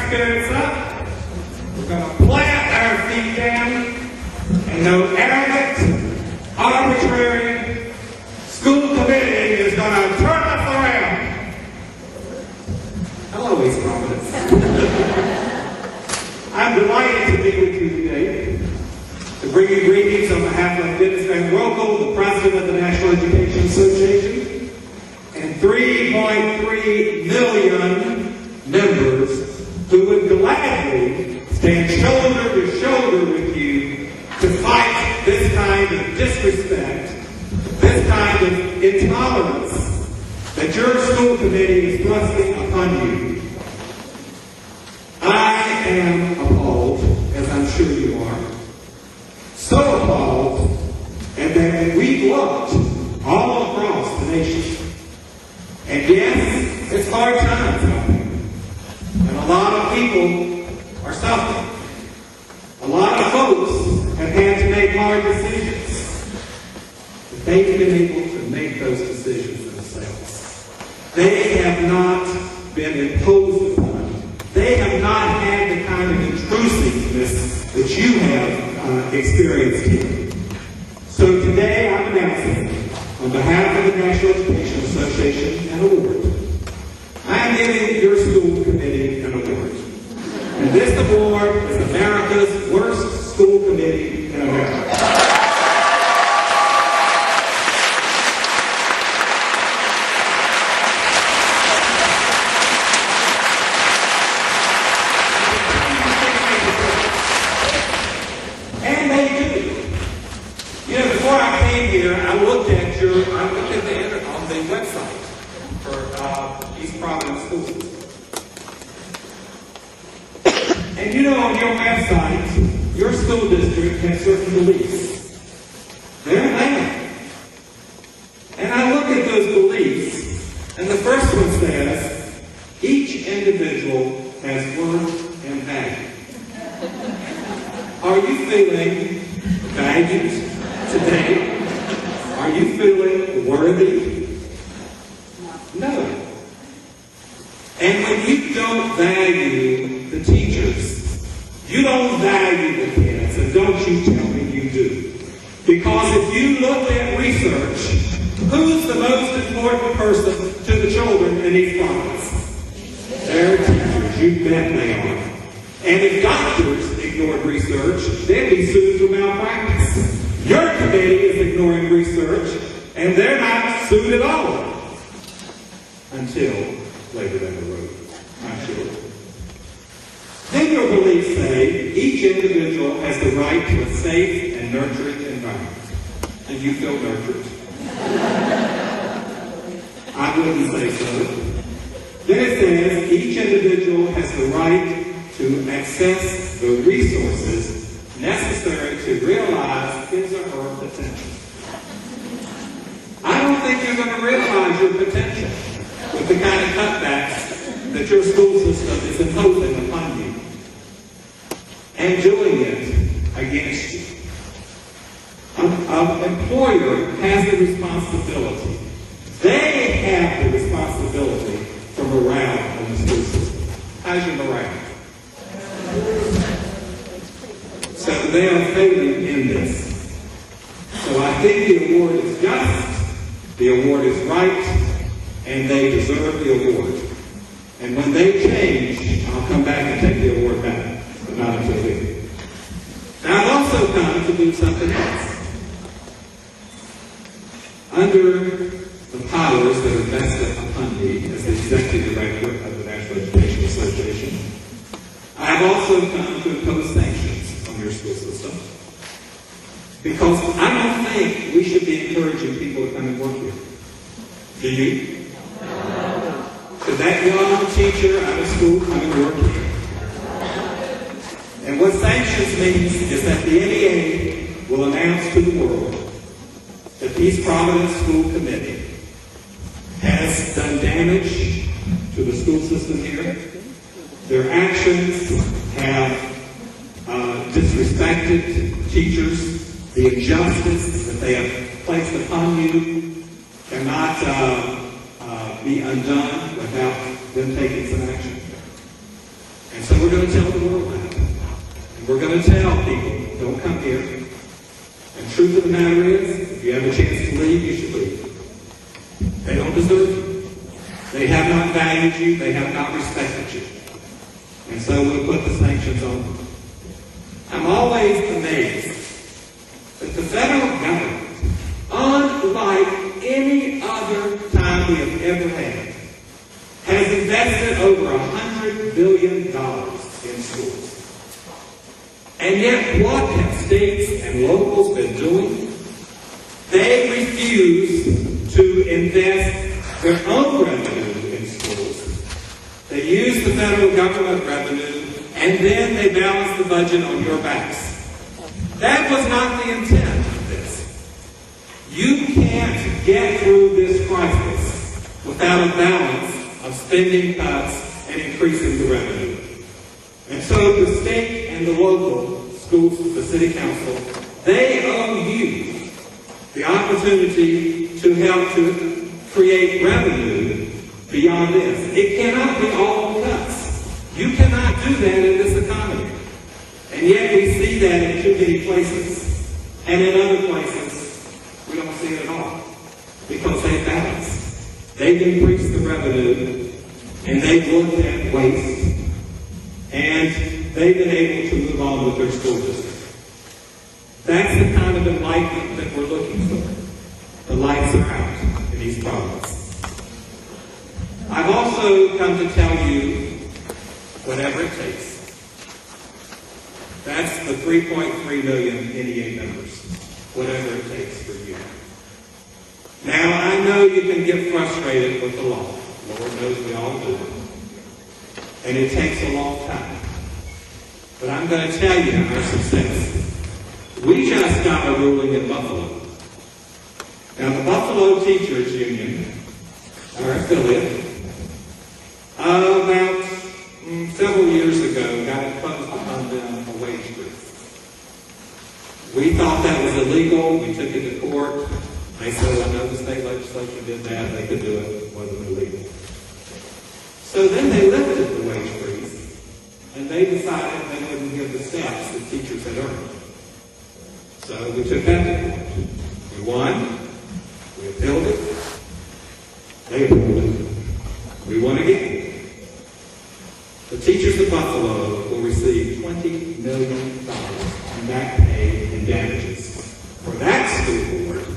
spirits up. We're going to plant our feet down. And no arrogant, arbitrary school committee is going to turn us around. Hello, East Providence. I'm delighted to be with you today to bring you greetings on behalf of Dennis Van Rokel, the President of the National Education Association, and 3.3 million members who would gladly stand shoulder to shoulder with you to fight this kind of disrespect, this kind of intolerance that your school committee is thrusting upon you. I am appalled, as I'm sure you are, so appalled, and that we've looked all across the nation. And yes, it's hard times out there. And a lot of people are suffering. A lot of folks have had to make hard decisions. But they've been able to make those decisions themselves. They have not been imposed upon. They have not had the kind of intrusiveness that you have experienced here. So today I'm announcing, on behalf of the National Education Association, an award. I am giving your school committee an award. And this award is America's Worst School Committee in America. On the website for East Providence Schools. And you know, on your website, your school district has certain beliefs. They're there. And I look at those beliefs, and the first one says, each individual has worth and value. Are you feeling valued today? Are you feeling worthy? No. And when you don't value the teachers, you don't value the kids, and don't you tell me you do. Because if you look at research, who's the most important person to the children in East Providence? They're teachers. You bet they are. And if doctors ignored research, they'd be sued for malpractice. Your committee is ignoring research, and they're not sued at all. Until later down the road, I'm sure. Then your beliefs say each individual has the right to a safe and nurturing environment. And you feel nurtured. I wouldn't say so. Then it says each individual has the right to access the resources necessary to realize his or her potential. I don't think you're going to realize your potential with the kind of cutbacks that your school system is imposing upon you and doing it against you. An employer has the responsibility. They have the responsibility for morale in the school system. How's your morale? So they are failing in this. So I think the award is just, the award is right, and they deserve the award. And when they change, I'll come back and take the award back, but not until then. Now I've also come to do something else. Under the powers that are vested upon me as the Executive Director of the National Education Association, I have also come to impose sanctions on your school system. Because I don't think we should be encouraging people to come and work here. Do you? Should that young teacher out of school come and work here? And what sanctions means is that the NEA will announce to the world that the East Providence School Committee has done damage to the school system here. Their actions have disrespected teachers. The injustice that they have placed upon you cannot be undone without them taking some action. And so we're we're going to tell the world that. And we're going to tell people, don't come here. And truth of the matter is, if you have a chance to leave, you should leave. They don't deserve you. They have not valued you. They have not respected you. And so we'll put the sanctions on them. I'm always amazed that the federal government, unlike any other time we have ever had, has invested over $100 billion in schools. And yet, what have states and locals been doing? They refuse to invest their own revenue in schools. They use the federal government revenue, and then they balance the budget on your backs. That was not the intent of this. You can't get through this crisis without a balance of spending cuts and increasing the revenue. And so the state and the local schools, the city council, they owe you the opportunity to help to create revenue beyond this. It cannot be all cuts. You cannot do that in this economy. And yet we see that in too many places. And in other places, we don't see it at all. Because they balance. They've increased the revenue, and they've looked at waste, and they've been able to move on with their school district. That's the kind of enlightenment that we're looking for. The lights are out in East Providence. I've also come to tell you, whatever it takes. That's the 3.3 million NEA members. Whatever it takes for you. Now, I know you can get frustrated with the law. Lord knows we all do. And it takes a long time. But I'm going to tell you our success. We just got a ruling in Buffalo. Now, the Buffalo Teachers Union, our affiliate, about several years ago, got imposed upon them a wage freeze. We thought that was illegal. We took it to court. They said, I know the state legislature did that. They could do it. It wasn't illegal. So then they lifted the wage freeze, and they decided they wouldn't give the steps that teachers had earned. So we took that to court. We won. We appealed it. They appealed it. We won again. The teachers of Buffalo will receive $20 million in back pay and damages